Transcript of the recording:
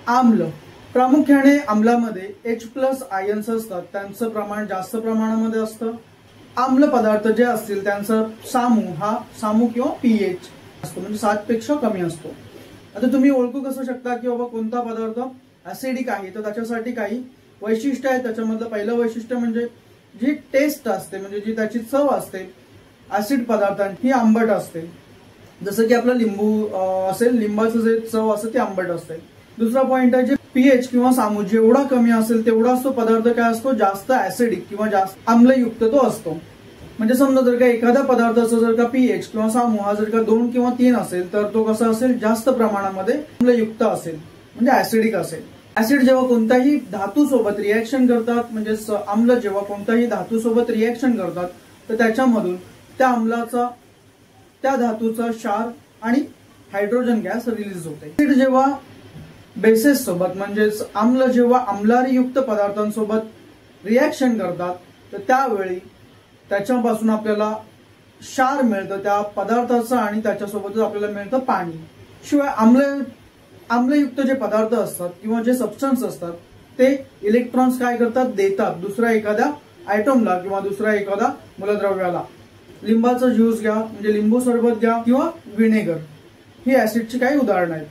आम्ल, प्रामुख्याने आम्लामध्ये H+ ions असतात, त्यांचं प्रमाण जास्त प्रमाणामध्ये असतं. आम्ल पदार्थ जे असतील त्यांचा सामू किंवा pH असतो, म्हणजे 7 पेक्षा कमी असतो. आता तुम्ही ओळखू कसं शकता की बाबा कोणता पदार्थ ऍसिडिक आहे, तर त्याच्यासाठी काही वैशिष्ट्य आहेत. त्याच्यामधलं पहिलं वैशिष्ट्य म्हणजे जी टेस्ट असते, म्हणजे जी त्याची चव असते ऍसिड पदार्थांची, ही आंबट असते. जसं की आपला लिंबू असेल, लिंबाचं जे चव असते ते आंबट असते. दुसरा पॉइंट आहे जे pH किंवा सामू जेवढा कमी असेल तेवढाच तो पदार्थ काय असतो, जास्त ऍसिडिक किंवा जास्त आम्लयुक्त तो असतो. म्हणजे समजा जर का एखाद्या पदार्थाचा जर का pH किंवा सामू हा जर का 2 किंवा 3 असेल तर तो कसा असेल, जास्त प्रमाणामध्ये आम्लयुक्त असेल, म्हणजे ऍसिडिक असेल. ऍसिड जेव्हा कोणत्याही धातू सोबत रिएक्शन करतात, म्हणजे आम्ल जेव्हा कोणत्याही धातू सोबत रिएक्शन करतात तर त्याच्यामधून त्या आम्लाचा, त्या धातूचा क्षार आणि हायड्रोजन गॅस रिलीज होते. ऍसिड जेव्हा बेसेस सोबत, म्हणजे आम्ल जेव्हा आम्लारीयुक्त पदार्थांसोबत रिएक्शन करतात तर त्यावेळी त्याच्यापासून आपल्याला क्षार मिळतं त्या पदार्थाचं, आणि त्याच्यासोबतच आपल्याला मिळतं पाणी. शिवाय आम्लयुक्त जे पदार्थ असतात किंवा जे सबस्टन्स असतात ते इलेक्ट्रॉन्स काय करतात, देतात दुसऱ्या एखाद्या आयटमला किंवा दुसऱ्या एखाद्या मूलद्रव्याला. लिंबाचा ज्यूस घ्या, म्हणजे लिंबू सरबत घ्या, किंवा विनेगर, ही ऍसिडची काही उदाहरणं आहेत.